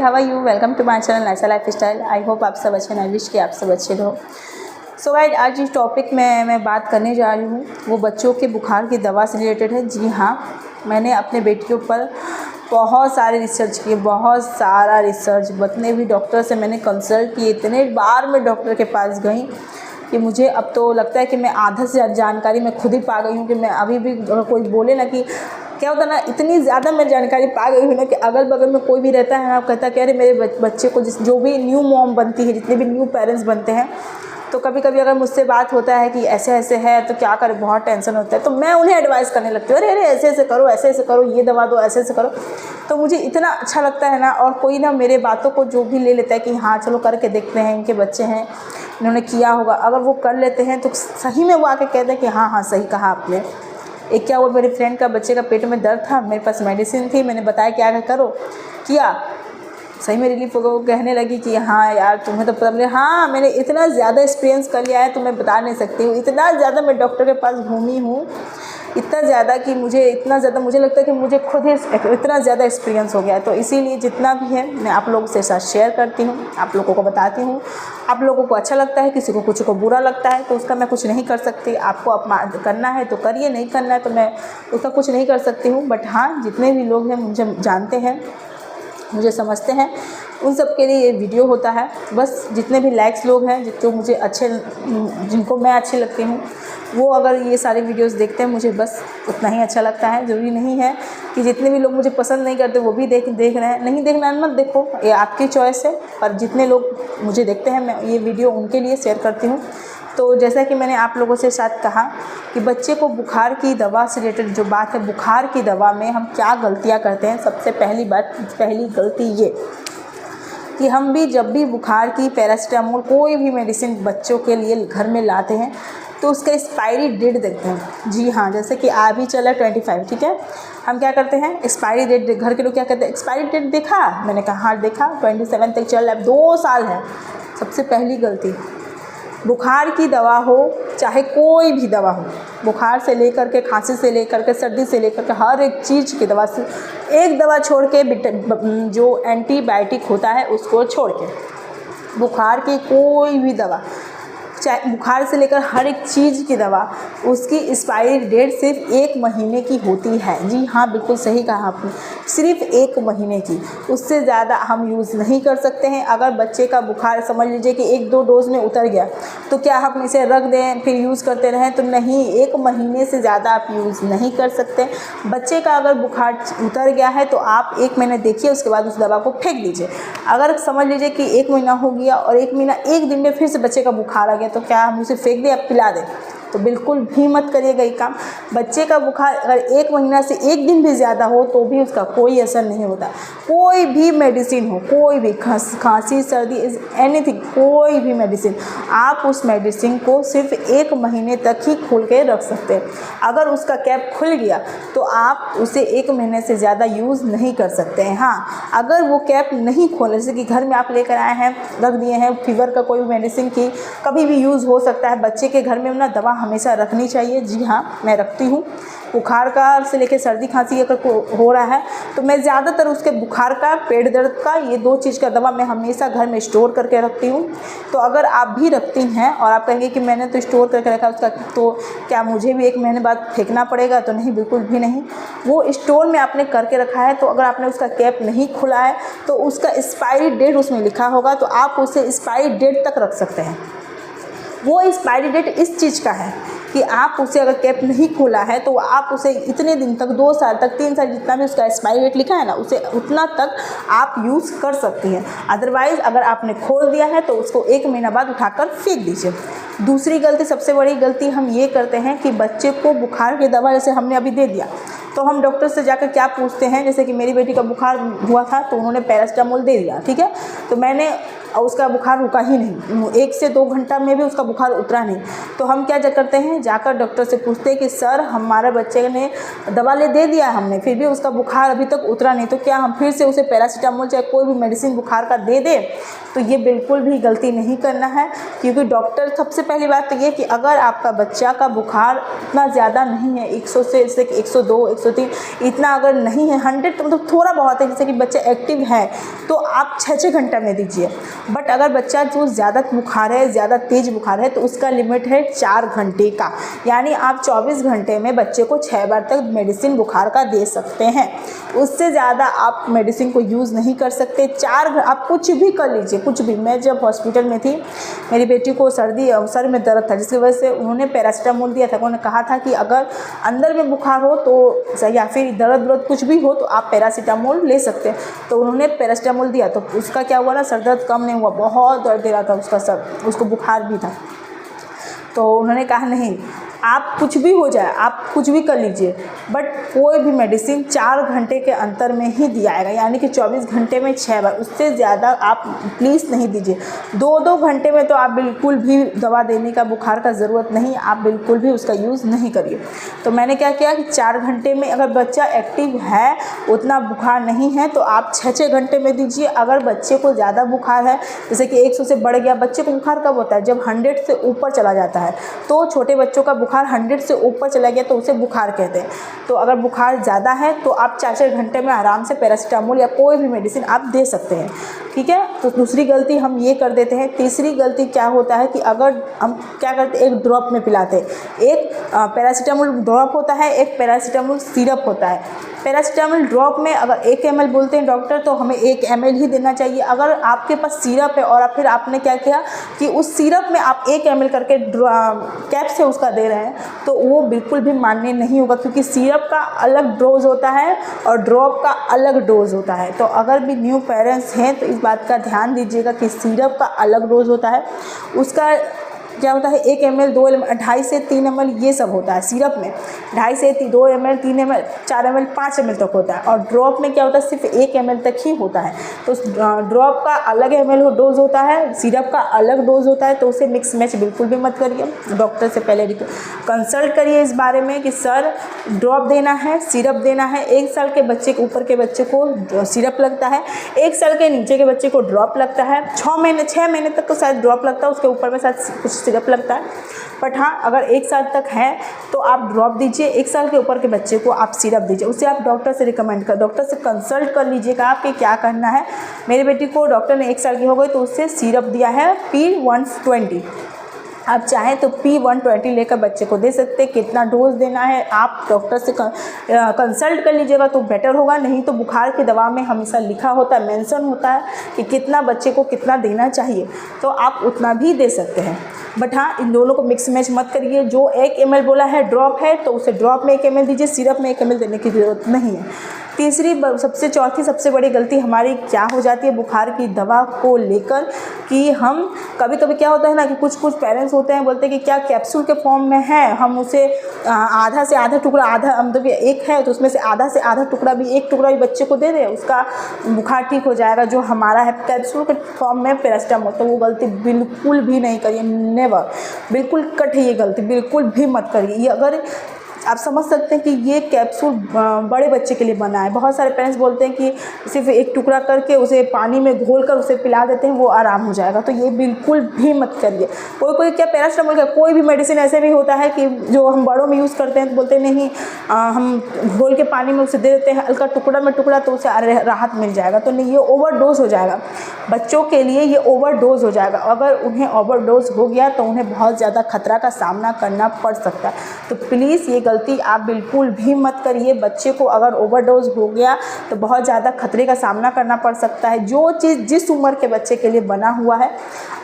How are you? Welcome to my channel Naisa life style. I hope आप सब अच्छे हैं। आई विश कि आप सब अच्छे रहो। सो गाइस, आज जिस टॉपिक में मैं बात करने जा रही हूँ वो बच्चों के बुखार की दवा से रिलेटेड है। जी हाँ, मैंने अपने बेटे के ऊपर बहुत सारे रिसर्च किए, बहुत सारा रिसर्च, जितने भी डॉक्टर से मैंने कंसल्ट किए, इतने बार मैं डॉक्टर के पास गई कि मुझे अब तो लगता है कि मैं आधा से जानकारी मैं खुद ही पा गई हूँ। कि मैं अभी भी अगर कोई बोले ना कि क्या होता ना, इतनी ज़्यादा मैं जानकारी पा गई हूँ ना कि अगल बगल में कोई भी रहता है ना, कहता है कि अरे मेरे बच्चे को जो भी न्यू मॉम बनती है, जितने भी न्यू पेरेंट्स बनते हैं, तो कभी कभी अगर मुझसे बात होता है कि ऐसे ऐसे है तो क्या करें, बहुत टेंशन होता है, तो मैं उन्हें एडवाइस करने लगती हूँ, अरे अरे ऐसे ऐसे करो, ऐसे ऐसे करो, ये दवा दो, ऐसे ऐसे करो। तो मुझे इतना अच्छा लगता है ना, और कोई ना मेरे बातों को जो भी ले लेता है कि हाँ चलो करके देखते हैं, इनके बच्चे हैं, इन्होंने किया होगा। अगर वो कर लेते हैं तो सही में वो आके कहते हैं कि हाँ हाँ सही कहा आपने। एक क्या हुआ, मेरे फ्रेंड का बच्चे का पेट में दर्द था, मेरे पास मेडिसिन थी, मैंने बताया क्या करो, किया, सही में रिलीफ हो गया। वो कहने लगी कि हाँ यार तुम्हें तो पता नहीं। हाँ, मैंने इतना ज़्यादा एक्सपीरियंस कर लिया है तो मैं बता नहीं सकती हूँ। इतना ज़्यादा मैं डॉक्टर के पास घूमी हूँ, इतना ज़्यादा कि इतना ज़्यादा मुझे लगता है कि मुझे खुद ही इतना ज़्यादा एक्सपीरियंस हो गया है। तो इसीलिए जितना भी है मैं आप लोगों के साथ शेयर करती हूँ, आप लोगों को बताती हूँ। आप लोगों को अच्छा लगता है, किसी को कुछ को बुरा लगता है तो उसका मैं कुछ नहीं कर सकती। आपको अपमान करना है तो करिए, नहीं करना है तो मैं उसका कुछ नहीं कर सकती हूँ। बट हाँ, जितने भी लोग हैं मुझे जानते हैं, मुझे समझते हैं, उन सब के लिए ये वीडियो होता है। बस जितने भी लाइक्स लोग हैं, जो मुझे अच्छे, जिनको मैं अच्छी लगती हूँ, वो अगर ये सारे वीडियोस देखते हैं, मुझे बस उतना ही अच्छा लगता है। ज़रूरी नहीं है कि जितने भी लोग मुझे पसंद नहीं करते वो भी देख रहे हैं। नहीं देखना है मत देखो, ये आपकी चॉइस है। पर जितने लोग मुझे देखते हैं, मैं ये वीडियो उनके लिए शेयर करती हूँ। तो जैसा कि मैंने आप लोगों से साथ कहा कि बच्चे को बुखार की दवा से रिलेटेड जो बात है, बुखार की दवा में हम क्या गलतियां करते हैं। सबसे पहली गलती ये कि हम भी जब भी बुखार की पैरासीटामोल कोई भी मेडिसिन बच्चों के लिए घर में लाते हैं तो उसका एक्सपायरी डेट देखते हैं। जी हाँ, जैसे कि आ भी चला 25, ठीक है, हम क्या करते हैं, एक्सपायरी डेट, घर के लोग क्या कहते हैं, एक्सपायरी डेट देखा? मैंने कहा हाँ देखा, 27 तक चल रहा है, 2 साल है। सबसे पहली गलती, बुखार की दवा हो चाहे कोई भी दवा हो, बुखार से लेकर के, खांसी से लेकर के, सर्दी से लेकर के, हर एक चीज़ की दवा से एक दवा छोड़ के, जो एंटीबायोटिक होता है उसको छोड़ के, बुखार की कोई भी दवा, चाहे बुखार से लेकर हर एक चीज़ की दवा, उसकी एक्सपायरी डेट सिर्फ 1 महीने की होती है। जी हाँ, बिल्कुल सही कहा आपने, सिर्फ 1 महीने की, उससे ज़्यादा हम यूज़ नहीं कर सकते हैं। अगर बच्चे का बुखार समझ लीजिए कि 1-2 डोज में उतर गया तो क्या हम इसे रख दें फिर यूज़ करते रहें? तो नहीं, 1 महीने से ज़्यादा आप यूज़ नहीं कर सकते। बच्चे का अगर बुखार उतर गया है तो आप 1 महीने देखिए, उसके बाद उस दवा को फेंक दीजिए। अगर समझ लीजिए कि 1 महीना हो गया और 1 महीना 1 दिन में फिर से बच्चे का बुखार आ गया, तो क्या हम उसे फेंक दें या पिला दें? तो बिल्कुल भी मत करिएगा ये काम। बच्चे का बुखार अगर 1 महीना से 1 दिन भी ज़्यादा हो तो भी उसका कोई असर नहीं होता। कोई भी मेडिसिन हो, कोई भी खांसी, सर्दी, एनीथिंग, कोई भी मेडिसिन, आप उस मेडिसिन को सिर्फ 1 महीने तक ही खोल के रख सकते हैं। अगर उसका कैप खुल गया तो आप उसे 1 महीने से ज़्यादा यूज़ नहीं कर सकते हैं। हाँ, अगर वो कैप नहीं खोले, जैसे कि घर में आप लेकर आए हैं, रख दिए हैं, फीवर का कोई मेडिसिन की कभी भी यूज़ हो सकता है। बच्चे के घर में ना दवा हमेशा रखनी चाहिए। जी हाँ, मैं रखती हूँ। बुखार का से लेकर सर्दी खांसी अगर हो रहा है तो मैं ज़्यादातर उसके बुखार का, पेट दर्द का, ये 2 चीज़ का दवा मैं हमेशा घर में स्टोर करके रखती हूँ। तो अगर आप भी रखती हैं और आप कहेंगे कि मैंने तो स्टोर करके रखा उसका, तो क्या मुझे भी 1 महीने बाद फेंकना पड़ेगा? तो नहीं, बिल्कुल भी नहीं। वो स्टोर में आपने करके रखा है तो अगर आपने उसका कैप नहीं खुला है तो उसका एक्सपायरी डेट उसमें लिखा होगा, तो आप उसे एक्सपायरी डेट तक रख सकते हैं। वो एक्सपायरी डेट इस चीज़ का है कि आप उसे अगर कैप नहीं खोला है तो आप उसे इतने दिन तक, 2 साल तक, 3 साल, जितना भी उसका एक्सपायरी डेट लिखा है ना, उसे उतना तक आप यूज़ कर सकती हैं। अदरवाइज़ अगर आपने खोल दिया है तो उसको 1 महीना बाद उठाकर फेंक दीजिए। दूसरी गलती, सबसे बड़ी गलती हम ये करते हैं कि बच्चे को बुखार की दवा जैसे हमने अभी दे दिया तो हम डॉक्टर से जाकर क्या पूछते हैं, जैसे कि मेरी बेटी का बुखार हुआ था तो उन्होंने पैरासीटामोल दे दिया, ठीक है, तो मैंने उसका बुखार रुका ही नहीं, 1 से 2 घंटा में भी उसका बुखार उतरा नहीं। तो हम क्या करते हैं, जाकर डॉक्टर से पूछते हैं कि सर हमारे बच्चे ने दवा दे दिया हमने, फिर भी उसका बुखार अभी तक उतरा नहीं, तो क्या हम फिर से उसे पैरासीटामोल चाहे कोई भी मेडिसिन बुखार का दे दें? तो ये बिल्कुल भी गलती नहीं करना है, क्योंकि डॉक्टर, सबसे पहली बात तो ये कि अगर आपका बच्चा का बुखार इतना ज़्यादा नहीं है, 100 से 102, 203 इतना अगर नहीं है 100 तो मतलब थोड़ा बहुत है, जैसे कि बच्चा एक्टिव है तो आप 6-6 घंटा में दीजिए। बट अगर बच्चा जो ज़्यादा बुखार है, ज़्यादा तेज़ बुखार है, तो उसका लिमिट है 4 घंटे का, यानी आप 24 घंटे में बच्चे को 6 बार तक मेडिसिन बुखार का दे सकते हैं। उससे ज़्यादा आप मेडिसिन को यूज़ नहीं कर सकते। आप कुछ भी कर लीजिए, कुछ भी। मैं जब हॉस्पिटल में थी, मेरी बेटी को सर में दर्द था, जिसकी वजह से उन्होंने पैरासीटामोल दिया था। उन्होंने कहा था कि अगर अंदर में बुखार हो तो या फिर दर्द कुछ भी हो तो आप पैरासीटामोल ले सकते हैं। तो उन्होंने पैरासीटामोल दिया, तो उसका क्या हुआ ना, सर दर्द कम नहीं हुआ, बहुत दर्द दे रहा था उसका सर, उसको बुखार भी था। तो उन्होंने कहा नहीं, आप कुछ भी हो जाए, आप कुछ भी कर लीजिए, बट कोई भी मेडिसिन 4 घंटे के अंतर में ही दिया जाएगा, यानी कि 24 घंटे में 6 बार, उससे ज़्यादा आप प्लीज़ नहीं दीजिए। 2-2 घंटे में तो आप बिल्कुल भी दवा देने का बुखार का ज़रूरत नहीं, आप बिल्कुल भी उसका यूज़ नहीं करिए। तो मैंने क्या किया कि 4 घंटे में, अगर बच्चा एक्टिव है, उतना बुखार नहीं है, तो आप 6-6 घंटे में दीजिए। अगर बच्चे को ज़्यादा बुखार है, जैसे कि 100 से बढ़ गया, बच्चे को बुखार कब होता है, जब 100 से ऊपर चला जाता है। तो छोटे बच्चों का बुखार 100 से ऊपर चला गया तो उसे बुखार कहते हैं। तो अगर बुखार ज़्यादा है तो आप 4-4 घंटे में आराम से पैरासीटामोल या कोई भी मेडिसिन आप दे सकते हैं, ठीक है। तो दूसरी गलती हम ये कर देते हैं। तीसरी गलती क्या होता है कि अगर हम क्या करते हैं, एक ड्रॉप में पिलाते हैं। एक पैरासीटामोल ड्रॉप होता है, एक पैरासीटामोल सिरप होता है। पैरासीटामोल ड्रॉप में अगर 1 ml बोलते हैं डॉक्टर, तो हमें 1 ml ही देना चाहिए। अगर आपके पास सिरप है और फिर आपने क्या किया कि उस सिरप में आप 1 ml करके कैप से उसका दे रहे हैं, तो वो बिल्कुल भी मान्य नहीं होगा, क्योंकि सिरप का अलग डोज होता है और ड्रॉप का अलग डोज होता है। तो अगर भी न्यू पेरेंट्स हैं तो इस बात का ध्यान दीजिएगा कि सिरप का अलग डोज होता है, उसका क्या होता है 1 ml 2 ml 2.5 से 3 ml ये सब होता है सिरप में, 2.5 से 2 ml 3 ml 4 ml 5 ml तक होता है। और ड्रॉप में क्या होता है, सिर्फ 1 ml तक ही होता है। तो ड्रॉप का अलग ml डोज होता है, सिरप का अलग डोज होता है। तो उसे मिक्स मैच बिल्कुल भी मत करिए। डॉक्टर से पहले कंसल्ट करिए इस बारे में कि सर ड्रॉप देना है, सिरप देना है। 1 साल के बच्चे के ऊपर के बच्चे को सिरप लगता है, 1 साल के नीचे के बच्चे को ड्रॉप लगता है, 6 महीने तक तो शायद ड्रॉप लगता है, उसके ऊपर में शायद कुछ सिरप लगता है। बट हाँ, अगर 1 साल तक है तो आप ड्रॉप दीजिए, 1 साल के ऊपर के बच्चे को आप सिरप दीजिए। उसे आप डॉक्टर से रिकमेंड कर, डॉक्टर से कंसल्ट कर लीजिएगा आपके क्या करना है। मेरी बेटी को डॉक्टर ने 1 साल की हो गई तो उससे सिरप दिया है P120। आप चाहें तो P120 लेकर बच्चे को दे सकते हैं। कितना डोज देना है आप डॉक्टर से कंसल्ट कर लीजिएगा तो बेटर होगा। नहीं तो बुखार की दवा में हमेशा लिखा होता है, मेंशन होता है कि कितना बच्चे को कितना देना चाहिए, तो आप उतना भी दे सकते हैं। बट हाँ, इन दोनों को मिक्स मैच मत करिए। जो 1 ml बोला है ड्रॉप है तो उसे ड्रॉप में 1 ml दीजिए, सिरप में 1 ml देने की ज़रूरत नहीं है। चौथी सबसे बड़ी गलती हमारी क्या हो जाती है बुखार की दवा को लेकर, कि हम कभी कभी क्या होता है ना कि कुछ पेरेंट्स होते हैं, बोलते हैं कि क्या कैप्सूल के फॉर्म में है, हम उसे आधा से आधा टुकड़ा, आधा मतलब 1 है तो उसमें से आधा से आधा टुकड़ा भी, 1 टुकड़ा भी बच्चे को दे दें, उसका बुखार ठीक हो जाएगा जो हमारा है कैप्सूल के फॉर्म में पैरासीटामोल। तो वो गलती बिल्कुल भी नहीं करिए, नेवर, बिल्कुल कट है ये गलती, बिल्कुल भी मत करिए। ये अगर आप समझ सकते हैं कि ये कैप्सूल बड़े बच्चे के लिए बना है। बहुत सारे पेरेंट्स बोलते हैं कि सिर्फ 1 टुकड़ा करके उसे पानी में घोलकर उसे पिला देते हैं, वो आराम हो जाएगा। तो ये बिल्कुल भी मत करिए। कोई क्या पैरासीटामोल का कोई भी मेडिसिन ऐसे भी होता है कि जो हम बड़ों में यूज़ करते हैं तो बोलते हैं नहीं, हम घोल के पानी में उसे दे देते हैं हल्का टुकड़ा में टुकड़ा, तो उसे राहत मिल जाएगा। तो नहीं, ये ओवरडोज हो जाएगा बच्चों के लिए, ये ओवरडोज हो जाएगा। अगर उन्हें ओवरडोज हो गया तो उन्हें बहुत ज़्यादा खतरा का सामना करना पड़ सकता है। तो प्लीज़ ये गलती आप बिल्कुल भी मत करिए। बच्चे को अगर ओवरडोज हो गया तो बहुत ज़्यादा खतरे का सामना करना पड़ सकता है। जो चीज़ जिस उम्र के बच्चे के लिए बना हुआ है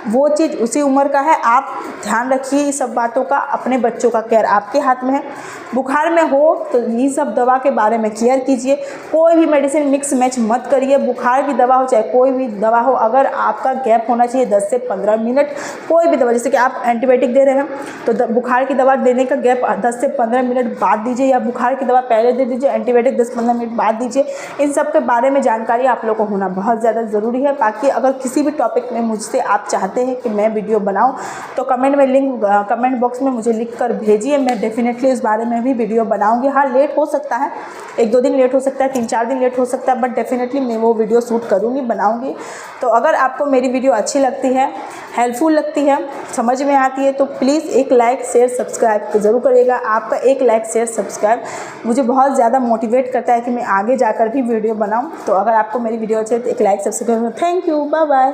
वो चीज़ उसी उम्र का है। आप ध्यान रखिए ये सब बातों का। अपने बच्चों का केयर आपके हाथ में है। बुखार में हो तो ये सब दवा के बारे में केयर कीजिए। कोई भी मेडिसिन मिक्स मैच मत करिए। बुखार की दवा हो चाहे कोई भी दवा हो, अगर आपका गैप होना चाहिए 10 से 15 मिनट। कोई भी दवा, जैसे कि आप एंटीबायोटिक दे रहे हैं तो बुखार की दवा देने का गैप 10 से 15 मिनट बाद दीजिए, या बुखार की दवा पहले दे दीजिए, एंटीबायोटिक 10-15 मिनट बाद दीजिए। इन सब के बारे में जानकारी आप लोगों को होना बहुत ज़्यादा ज़रूरी है। बाकी अगर किसी भी टॉपिक में मुझसे आप चाहते हैं कि मैं वीडियो बनाऊं तो कमेंट बॉक्स में मुझे लिख कर भेजिए। मैं डेफिनेटली इस बारे में भी वीडियो बनाऊंगी। हाँ, लेट हो सकता है, 1-2 दिन लेट हो सकता है, 3-4 दिन लेट हो सकता है, बट डेफिनेटली मैं वो वीडियो शूट करूँगी, बनाऊँगी। तो अगर आपको मेरी वीडियो अच्छी लगती है, हेल्पफुल लगती है, समझ में आती है, तो प्लीज़ एक लाइक शेयर सब्सक्राइब ज़रूर करिएगा। आपका एक लाइक शेयर सब्सक्राइब मुझे बहुत ज़्यादा मोटिवेट करता है कि मैं आगे जाकर भी वीडियो बनाऊँ। तो अगर आपको मेरी वीडियो अच्छी है तो एक like subscribe. Thank you, bye bye.